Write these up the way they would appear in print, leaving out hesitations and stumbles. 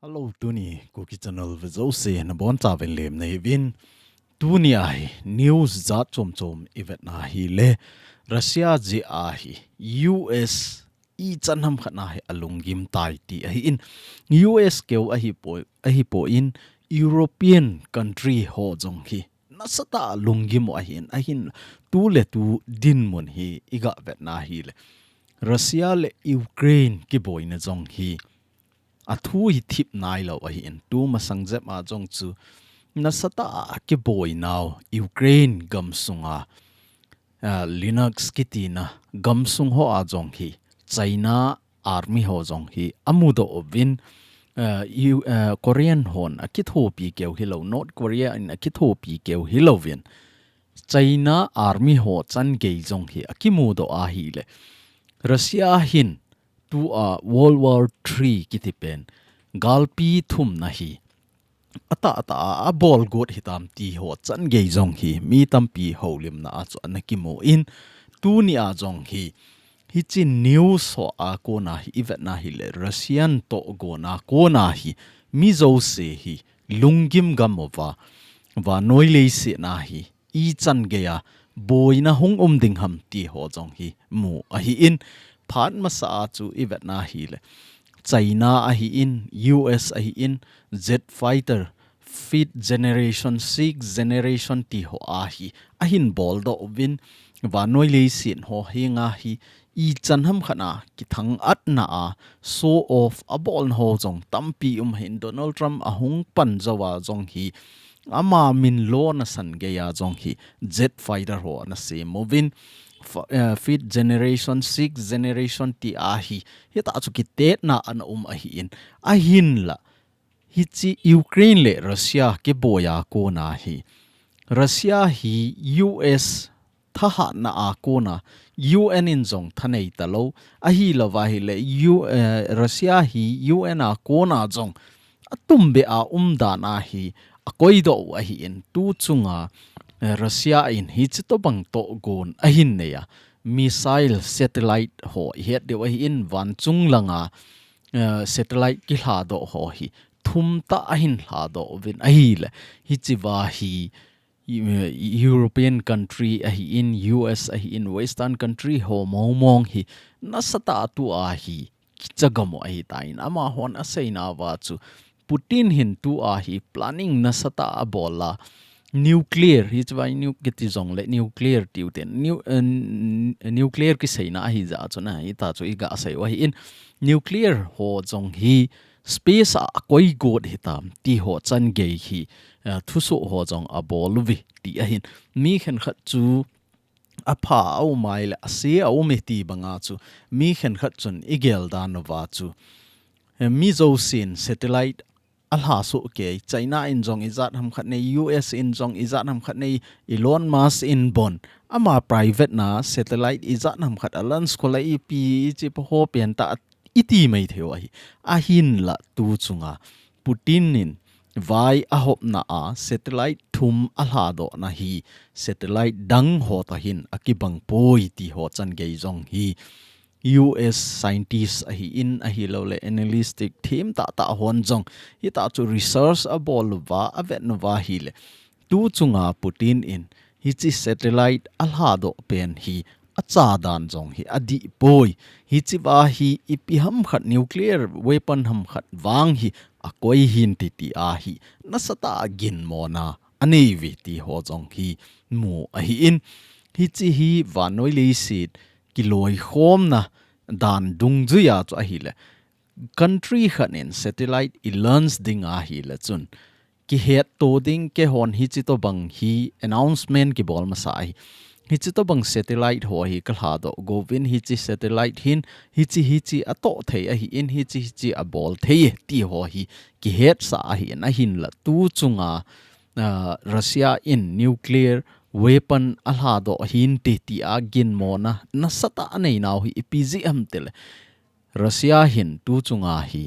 Hello Tuni Kuki channel với se na bon cha ven lem nei vin Tuni ai news za chom chom event na hi le Russia ji a hi US I chanham khana hi alungim tai ti a hi in US keu a hi po in European country ho jong hi nasata lungim a hin tu le tu din mon hi iga vet na hi le Russia le Ukraine ki boy na jong hi a thu hi thip nai lo a hi in tu ma sangjep ma jong chu nasata ki boy now Ukraine gam sunga Linux kitina gam sung ho a jong hi China army ho jong hi amudo ovin Korean hon a kitho pi keu hilo North Korea in a kitho pi keu hilovin China army ho chan ge jong hi akimudo a hi le Russia hin tu a World War 3 kitipen galpi thum na hi ata a bol god hitam ti ho chan ge jong hi mi tampi holim na a chu anakimo in tu ni a jong hi hi chi news ho a ko na hi event na hi le Russian to go na ko na hi mi zo se hi lungim gamova wa noile se na hi I chan ge ya boy na hung ding ham ti ho jong hi mu a hi in phan ma sa chu event na hi le China a hi in US a hi in jet fighter 5th generation 6th generation ti ho a hin bol do win wa noi le sin ho hinga hi I chan ham khana ki thang at na a so of a bol ho jong tampi hin Donald Trump a hung pan zawa jong hi ama min lo na san ge ya jong hi jet fighter ho na se movin 5th generation 6th generation ti a hi ta chu ki te na an a hi in a hin la hi chi Ukraine le Russia ke boya ko na hi Russia hi US thaha na a ko na UN in jong thanei talo a hi lawa hi le Russia hi UN a ko na jong atumbe a da na hi a koido a hi in tu chunga Russia in hi chito bang to gon a hin ne ya missile satellite ho het de hi in van chung langa satellite ki hla do ho hi thum ta a hin hla do vin a hi le hi chiwa hi European country a hi in US a hi in western country ho mong hi nasata tu a hi kichagamo a hi tain ama hon a seina wa chu Putin hin tu a hi planning nasata a bola nuclear hi chwai nu kiti jong le nuclear tiuten nuclear ki seina hi za chuna hi ta chu iga sei wa hi in nuclear ho jong hi space a koi god hitam ti ho chan ge hi thuso ho jong a bolvi ti a hin mi khen khat chu a pha au mai le ase au me ti banga chu mi khen khat chun igel dan wa chu mi zo sin satellite alha so ke China in jong izat ham khat nei US in jong izat ham khat nei Elon Musk in bon ama private na satellite izat ham khat alan skola ip chi po ho pen ta iti mai theo a hin la tu chunga Putin in vai a hop na a satellite thum alha do na hi satellite dang ho ta hin akibang poi ti ho chan ge jong hi US scientists a hi in a hi lo le analytic team ta hon jong hi ta chu research a bol wa a vet no wa hi le tu chunga Putin in hi chi satellite alha do pen hi acha dan jong hi adi boy hi chi wa hi ipi ham khat nuclear weapon ham khat wang hi a koi hin ti a hi nasata gin mona ani vi ti ho jong hi mu a hi in hi chi hi wa noi le sit kiloi khom na dan dung zu ya chu a hi le country khan in satellite I learns ding a hi le chun ki het to ding ke hon hi chi to bang hi announcement ki bol ma sa hi chi to bang satellite ho hi ka hla do govin hi chi satellite hin hi chi a to thei a hi in hi chi a bol thei ti ho hi ki het sa a hi na hin la tu chunga Russia in nuclear weapon alha do hin ti agin mona nasata nei naw hi ipg am tel Russia hin tu chunga hi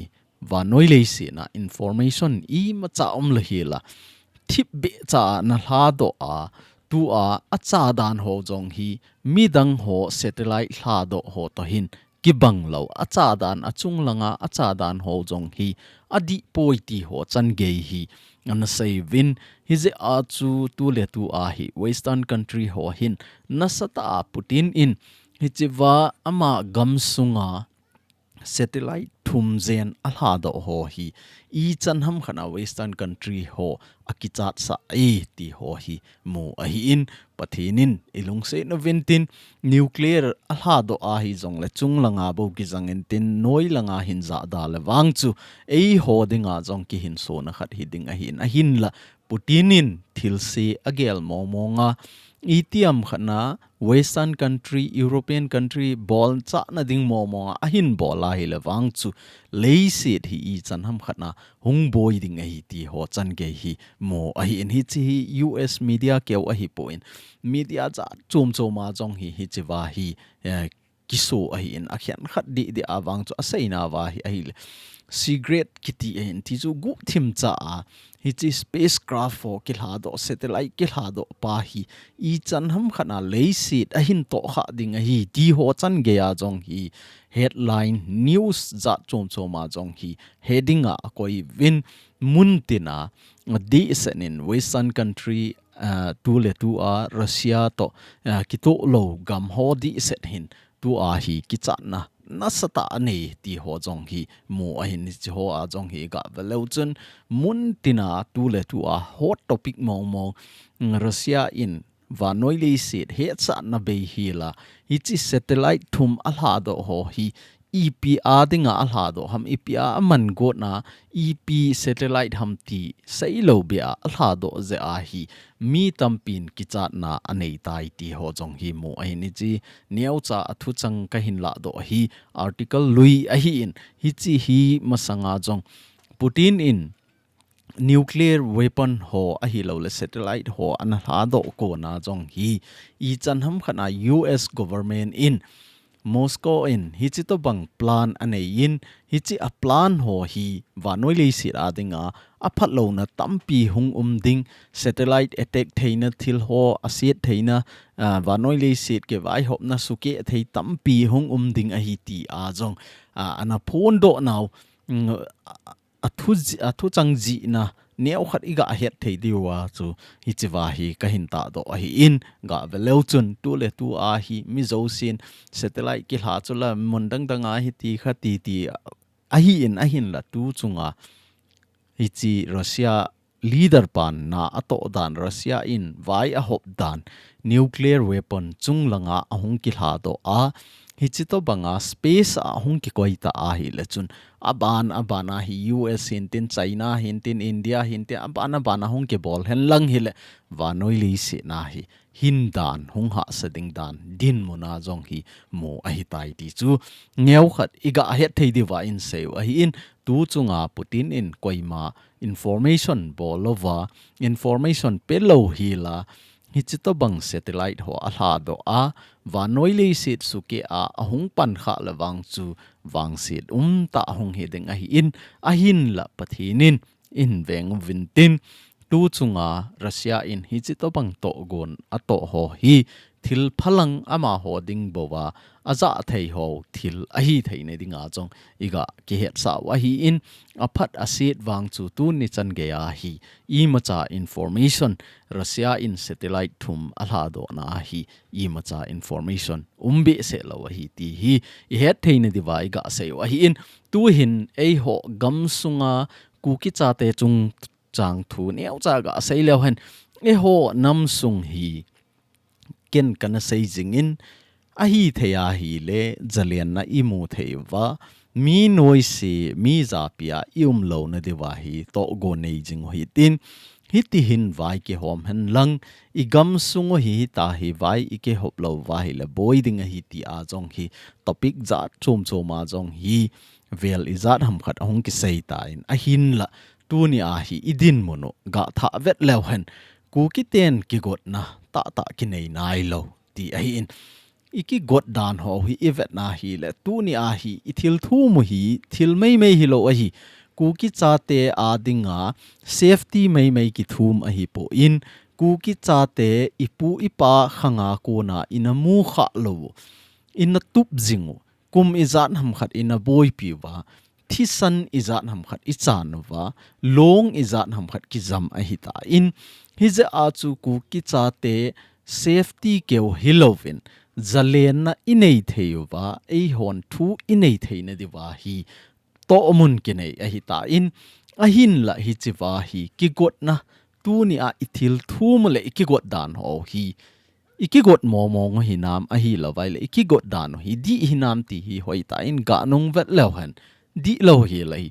wa noile si na information I ma cha le hi la thip be cha na hla do a tu a acha dan ho jong hi midang ho satellite hla do ho to hin kibang lo acha dan achung langa acha dan ho jong hi adi poiti ho chan ge hi an sei win hi je a chu tu le tu a hi western country ho hin nasata putin in hi chiwa ama gam sunga satellite thum zen alha do ho hi I chan ham khana western country ho akichat sa ti ho hi mu a hi in pathinin ilung se no ventin nuclear alha do a hi jong le chung langa bo ki jang en tin noi langa hin za da le wang chu ho dinga jong ki hin so na khat hi ding a hin la putinin thil se agel mo mo nga itiam khana western country european country bol cha na ding mo mo a hin bola hi le wang chu leisit hi I chan ham khana hung boy ding hi ti ho chan ge hi mo a hi in hi chi US media keu a hi point media cha chum choma jong hi chi wa hi kiso a hi in a khian khat di awang chu a sei na wa hi a hi secret kiti en ti chu gu thim cha hi chi spacecraft for kilha do satellite kilha do pa hi I chan ham khana leisit a hin to kha ding hi ti ho chan ge ya jong hi headline news za chom choma jong hi heading a koi win muntina di senin western country tu le tu a Russia to kito lo gam ho di set hin tu a hi kichana nasata ani ti ho jong hi mu a hin chi ho a jong hi ga velauchun muntina tu le tu a hot topic mo mo Russia in và nói lý sự hết sa na be hi la hi chi satellite thum alha do ho hi EPR dinga alha do ham EPR man go na EP satellite ham ti sei lo bia alha do ze a hi mi tampin kichat na anei tai ti ho jong hi mo ai ni chi niau cha athu chang ka hin la do hi article lui a hi in hi chi hi masanga jong Putin in nuclear weapon ho a hi lo le satellite ho an ha do ko na jong hi I chan ham khana US government in Moscow in hi chi to bang plan anei in hi chi a plan ho hi wa noi le si a dinga a phat lo na tampi hung ding satellite attack theina thil ho asiat theina wa noi le si ke vai hop na suke thei tampi hung ding a hi ti a jong ana phone do now athu changji na neu khat iga het thei diwa chu hi chiwa hi ka hin ta do hi in ga veleu chun tu le tu a hi mi zo sin satellite ki hla chula mondang danga hi ti kha ti a hi in a hin la tu chunga hi chi Russia leader pan na ato dan Russia in vai a hop dan nuclear weapon chung langa ahung ki hla do a hi chi to banga space a hung ki koita a hi le chun abana hi US hintin China hintin India hintin abana hung ke bol hen lang hi le wa noi li si na hi hin dan hung ha sading dan din mona jong hi mo a hi tai ti chu ngeu khat iga het thei di wa in seu a hi in tu chunga Putin in koima information bolova information pelo hi la hi chito bang satellite ho alha do a wa noile sit suke a ahung pan kha la wang chu wang sit ta hung he ding a hi in a hin la pathinin in veng vintin tu chunga Russia in hi chito bang to gon a to ho hi thil phalang ama ho ding bowa aza thei ho thil a hi thei ne dinga chong iga ki het sa wa hi in aphat asit wang chu tu ni chan ge a hi I macha information Russia in satellite thum alha do na hi I macha information umbi se lo hi ti hi I het thei ne diwai ga se wa hi in tu hin ei ho gam sunga Kuki cha te chung chang thu neu cha ga sei lo hen e ho nam sung hi ken kana sei jingin a hi theya hi le jalian na imu theiwa mi noise mi za pia lo na dewa hi to go nei jing hi tin hiti hin vai ke hom hen lang igam sungo hi ta hi vai ike hop lo vai le boy ding hi ti a jong hi topic za chom choma jong hi vel izat ham khat hong ki sei ta in a hin la tu ni a hi idin mono ga tha vet lew hen ku ki ten ki got na ta ki nei nai lo ti a hi in iki got dan ho hi evet na hi le tu ni a hi ithil thu mu hi thil mei hi lo a hi Kuki chate adinga safety mei ki thum a hi po in Kuki chate ipu ipa khanga ko na inamu kha lo ina tup jingu kum izat ham khat ina boy piwa thi san izat ham khat ichanwa long izat ham khat ki zam a hita in hize a chu ku ki cha te safety keu hilovin zalen na inei theiwa ei hon thu inei theina diwa hi to omun kinei a hita in ahin la hi chiwa hi ki got na tu ni a ithil thu mole ki got dan ho hi ikigot mo hi nam a hi lawai le ikigot dan hi di hi nam ti hi hoi ta in ga nong vet lo han di lo hi lai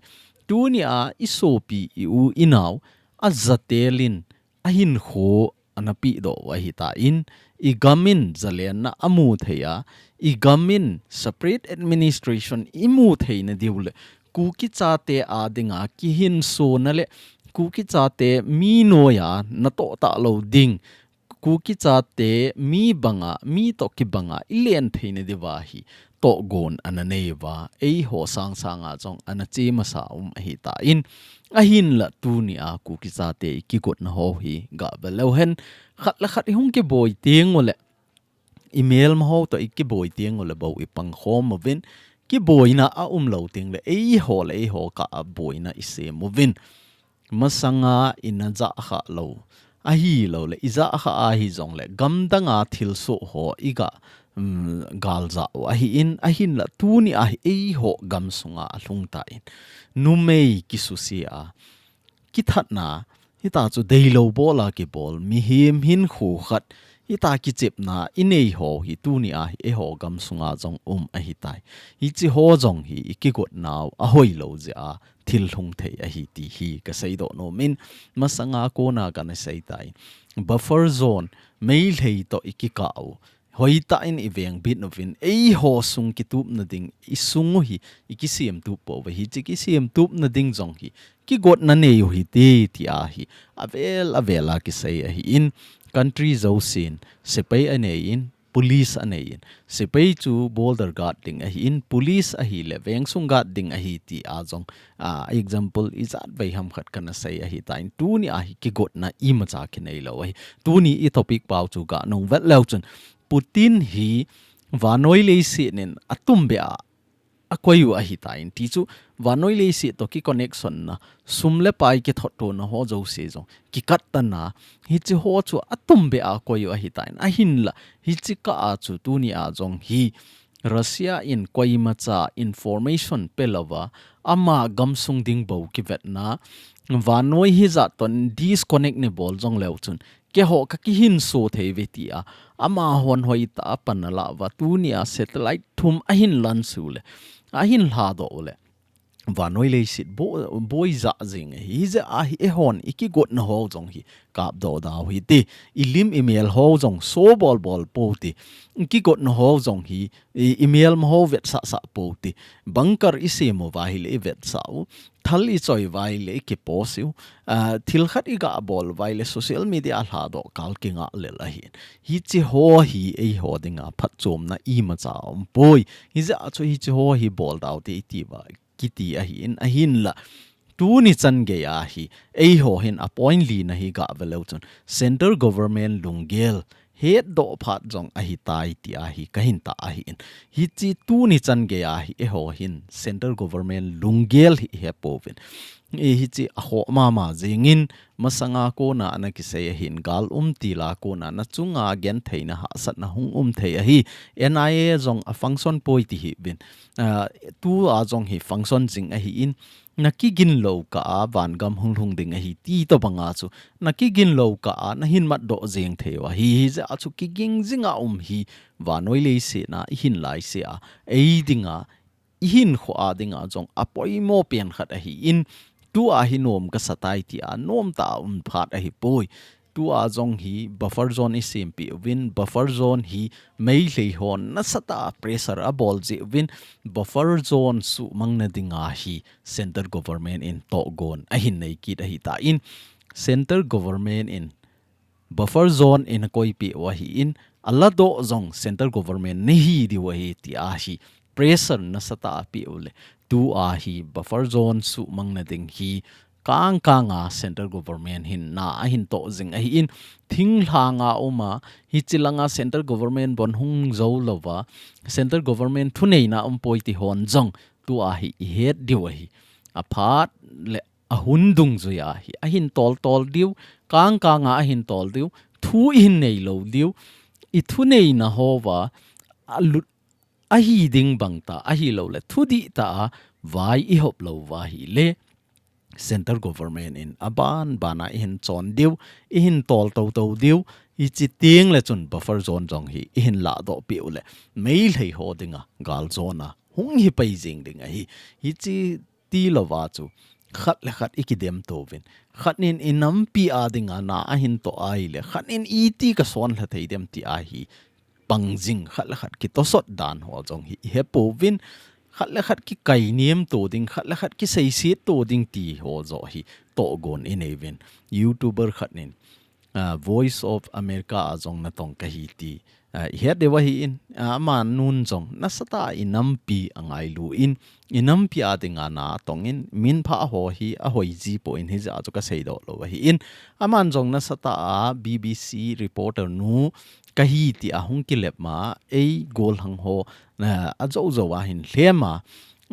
tu ni a isopi u inaw a zatelin a hin kho anapi do wa hi ta in igamin zalen na amu theya igamin separate administration imu theina diule ku ki cha te a dinga ki hin so na le ku ki cha te mi no ya na to ta lo ding Kuki cha te mi banga mi to ki banga ilen theine dewa hi to gon ananewa ei ho sang sanga jong anache masa hi ta in ahin la tu ni a kuki cha te ki got na ho hi ga belo hen khat la khat hung ke boy tieng ole email ma ho to ki boy tieng ole bo i pang khom mo vin ki boy na a lo ting le ei ho ka a boy na ise mo vin masanga ina za kha lo a hi lo le iza kha a hi zong le gam danga thil so ho iga gal za a hi in a hin la tu ni a hi ho gam sunga a hlung ta in nu mei ki su si a ki that na hi ta chu dei lo bola ki bol mi him hin khu khat hi ta ki chep na inei ho hi tu ni a hi ho gam sunga jong a hi tai hi chi ho jong hi ki got naw a hoi lo ja thil thung thei a hi ti hi ka sei do no min masanga ko na ka na sei tai buffer zone mei lei to ikikau hoi ta in iveng bit no vin ei ho sung ki tup na ding isung hi ikisiam tu po wa hi chi ki siam tup na ding jong hi ki got na ne yo hi ti a hi avela ki sei a hi in country zo sin sepei ane in police ane in sepei chu border guard ding a hi in police a hi le veng sung guard ding a hi ti a jong example is at vai ham khat kana sei a hi ta in tu ni a hi ki got na I ma cha ki nei lo hi tu ni I topic pau chu ga nong vet lo chun Putin hi vanoi le si nen atum be a koyu a hi ta in ti chu vanoi le si to ki connection na sumle pai ki thot to na ho zo se zo ki kat ta na hi chi ho chu atum be a koyu a hi ta in a hin la hi chi ka a chu tu ni a jong hi Russia in koima cha information pelawa ama gamsung ding bo ki vet na vanoi hi za ton disconnect ne bol jong leu chun ke ho ka ki hin so thei veti a ama hon hoi ta panala wa tu ni a satellite thum a hin lan su le a hin hla do le vanoi le sit boi za jing hi ze a hi e hon iki got na ho jong hi kap do da hi ti ilim email ho jong so bol po ti ki got na ho jong hi email ma ho vet sa po ti bunker ise mo wa hi le vet sa thal I choi vai le ki posiu thil khat I ga bol vai le social media hla do kal kinga le la hi chi ho hi e ho dinga phat chom na I ma cha poi hi za chu hi chi ho hi bol daw ti wa kiti a hin la tu ni chan ge a hi e ho hin appoint li na hi ga velo chun center government lungel head do phat jong a hi tai ti a hi ka hin ta a hi in hi chi tu ni chan ge a hi e ho hin center government lungel hi he povin e hi chi a ho ma jingin masanga ko na ana ki sei hin gal ti la ko na chunga gen theina ha sat na hung thei a hi nia jong a function poi ti hi bin tu a jong hi function jing a hi in naki gin lo ka van gam hung ding a hi ti to banga chu naki gin lo ka na hin mat do jeng thewa hi za chu ki ging jinga hi vanoi le se na hin lai se a ei dinga hin kho a dinga jong apoi mo pen khat a hi in tu a hi nom ka satai ti a nom ta phat a hi poi tu a jong hi buffer zone is simpi win buffer zone hi mei hlei hon na sata pressure a bol ji win buffer zone su mangna dinga hi center government in to gon a hin nei kit a hi ta in center government in buffer zone in koi pi wa hi in alla do zong center government ni hi di wa hi ti a hi pressure na sata pi ule tu a hi buffer zone su mangna ding hi kanga central government hin na hin to jing a hi in thing hlanga oma hi chilanga central government bon hung zo lova central government thunei na poiti hon jong tu a hi het diu hi a phat le a hundung zu ya hi a hin tol diu kanga a hin tol diu thu in nei lo diu I thu nei na hova a hi ding bang ta a hi lo le thu di ta vai I hop lo wa hi le central government in aban bana in chon diu in tol to diu I chi ting le chun buffer zone jong hi in la do piu le mai lei ho dinga gal zona hung hi pai jing dinga hi chi ti lo wa chu khat le khat ikidem to vin khat nin inam pi a dinga na a hin to ai le khat in iti ka son la thei dem ti a hi pangjing khat le khat ki to sot dan ho jong hi he po vin khat le khat ki kai niam to ding khat le khat ki sei si to ding ti ho zo hi to gon in even youtuber khat nin voice of america azong na tong ka hi ti he de wa hi in ama nun jong na sata inam pi angai lu in inam pi adinga na tong in min pha ho hi a hoi ji po in hi ja chu ka sei do lo wa hi in aman jong na sata bbc reporter nu ka hi ti a hung ki lep ma ei gol hang ho a zo zo wa hin hlema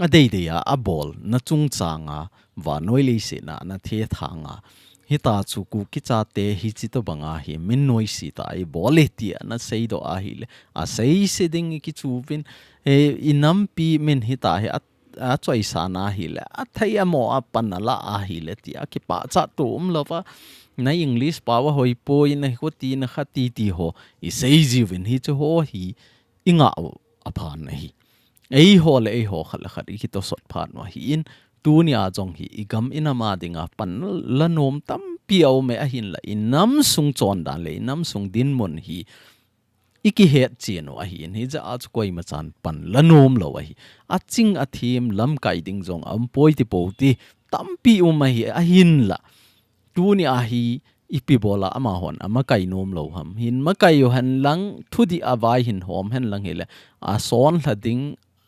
a dei de ya a bol na chung changa wa noi le se na na the thanga hita chu Kuki Chate hi chi to banga hi min noi si ta I bole ti na sei do a hi le a sei se ding ki chu vin inam pi min hita he a choi sa na hi le a thai a mo a pan la a hi le ti a ki pa cha tu lova na english pa wa hoi po in ko ti na khati ti ho I sei ji vin hi chu ho hi inga a phan na hi ei ho le ei ho khala khat ki to sot phan wa hi in tu ni a jong hi igam ina ma dinga pan la nom tam piao me a hin la inam sung chon dan le inam sung din mon hi iki het chino a hi in hi ja ach koi ma chan pan la nom lo a hi a ching a thim lam kai ding jong am poi ti po ti tam pi ma hi a hin la tu ni a hi ipi bola ama hon ama kai nom lo ham hin ma kai yo han lang thu di awai hin hom hen lang hele a son la ding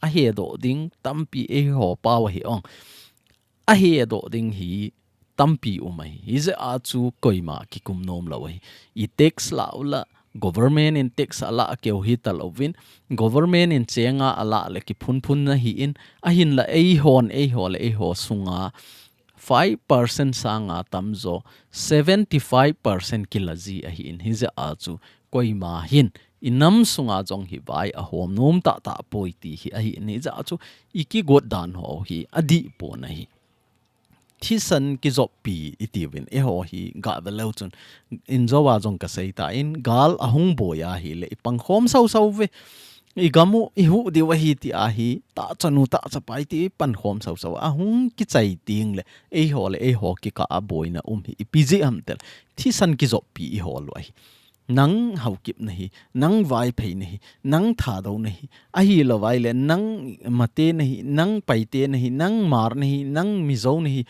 a he do ding tam pi e ho pa wa hi ong a he do ding hi tampi umai hi ze a chu koima ki kum nom lo I tax la ula government in tax ala keu hi talovin government in chenga ala le ki phun na hi in a hin la ei hon ei ho le ei ho sunga 5% sanga tamzo 75% kilazi a hi in hi ze a chu koima hin inam sunga jong hi vai a hom nom ta poiti hi a hi ni za chu iki god dan ho hi adi po na hi thi san ki zop pi itivin e ho hi ga velo chun in zowa jong ka sei ta in gal ahung boya hi le pang khom sau ve I gamu I hu di wa hi ti a hi ta chanu ta chapai ti pan khom sau ahung ki chai ting le e ho ki ka a boina hi pg am tel thi san ki zop pi ho lo hi nang hau kip nahi nang vai phei nahi nang tha do nahi a hi lo vai le nang mate nahi nang paite nahi nang mar nahi nang mizo nahi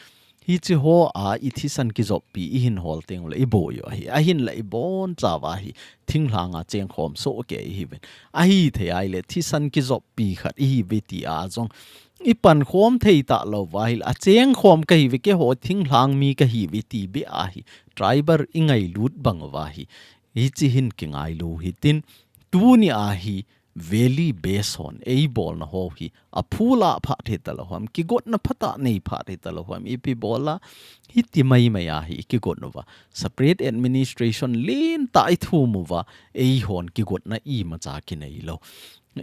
hi chi ho a I thi san ki zop pi I hin hol teng le I bo yo hi a hin le I bon cha wa hi thing hlanga cheng khom so ke hi ben a hi the ai le thi san ki zop pi khat hi be ti a jong I pan khom thei ta lo wa hi a cheng khom ka hi ve ke ho thing hlang mi ka hi ve ti be a hi driver ingai lut bang wa hi hi chi hin ki ngai lu hi tin tu ni a hi valley base on ei bol na ho hi a phula pha the talo hom ki got na phata nei pha the talo hom ipi bola hi ti mai mai a hi ki got nova separate administration lin ta I thu mu wa ei hon ki got na I ma cha ki nei lo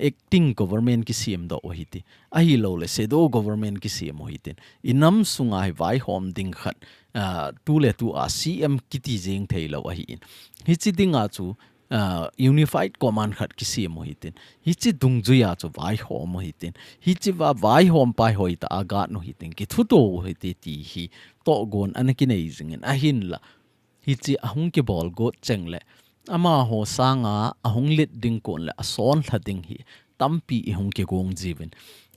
acting government ki sim do hi ti a hi lo le se do government ki sim ho hi tin inam sunga hi vai hom ding khat tu le tu a cm ki ti jeng thei lo hi in hi chi dinga chu unified command khat ki sim ho hitin hi chi dung ju ya chu vai hom ho hitin hi chi wa vai hom pai hoi ta aga no hitin ki thu to ho ti ti hi to gon an ki nei jing a hin la hi chi ahung ki bol go chengle ama ho sanga ahung lit ding kon le ason thla ding hi tampi I hung ki gong jiwen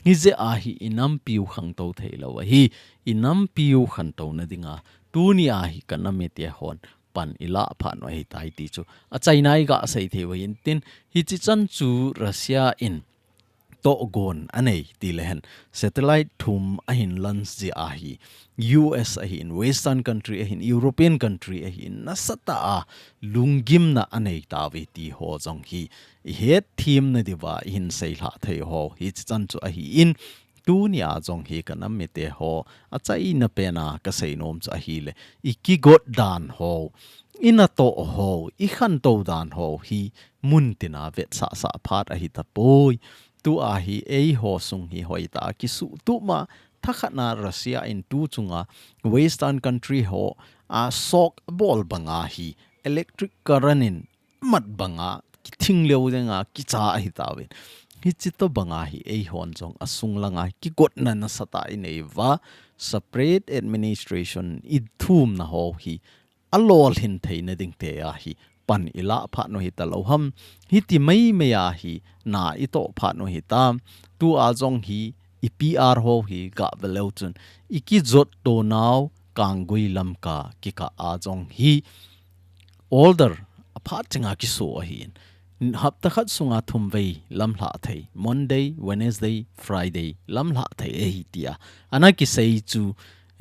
hi je a hi inam piu khang to theilo hi inam piu khan to na dinga tu ni a hi kana me te hon pan ila phan wa hi tai ti chu a china ga sei the wa in tin hi chi chan chu Russia in to gon anei ti lehen satellite thum ahin lens ji ahi US ahin western country ahin European country ahin nasata a lungim na anei tawi ti ho jong hi het thim na diwa in sei hla thei ho hi chan chu ahi in tu nia jong hi kanam mi te ho achai na pena ka sei nom cha hi le iki got dan ho ina to ho I khan to dan ho hi mun tina vet sa phat a hi ta poi tu a hi ei ho sung hi hoi ta ki su tu ma thakhatna Russia in tu chunga western country ho a sok bol banga hi electric current in mat banga ki thing leu denga ki cha hi ta wen hi chito banga hi ei hon jong asung langa ki got na na sata in eva separate administration I thum na ho hi alol hin theina ding te a hi pan ila pha no hi taloham hi ti mai me ya hi na I to pha no hi tam tu a jong hi I PR ho hi ga velo chun I ki jot to now kangui lam ka ki ka a jong hi older apha chinga ki so hin hapta khat sunga thum vei lam hla thei Monday Wednesday Friday lam hla thei e hi tia ana ki sei chu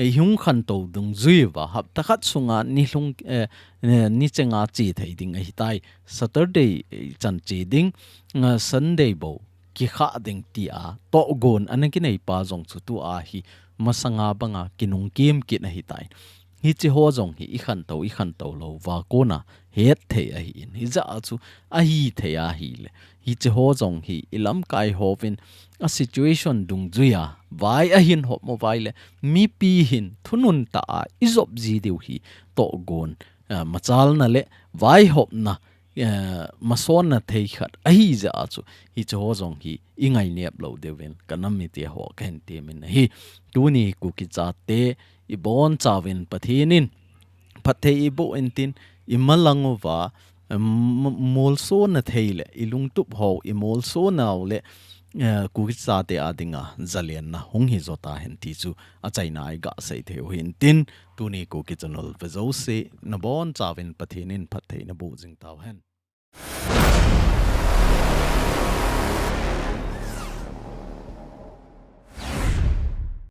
e hung khan to dung zui wa hapta khat sunga ni hlung ni chenga chi thei ding e hi tai Saturday chan chi ding Sunday bo ki kha ding tia to gon anaki nei pa jong chu tu a hi masanga banga kinung kim ki na hi tai hi chi ho jong hi I khan to lo wa ko na het the a hi in hi za chu a hi the a hi le hi chi ho jong hi ilam kai ho vin a situation dung zuya vai a hin ho mobile mi pi hin thunun ta a izop ji deu hi to gon machal na le vai hop na mason na thei khat a hi za chu hi chi ho jong hi ingai nep lo dewen kanam mi te ho ken te min hi tu ni ku ki cha te I bon chawin pathinin pathe I bo entin I malangova molso na theile I lungtup ho I molso naw le ku ki cha te adinga zalian na hong hi zota hen ti chu a chaina I ga sei theu hin tin tu ni ku ki chanol vezo se na bon chawin pathinin pathe na bu jing taw hen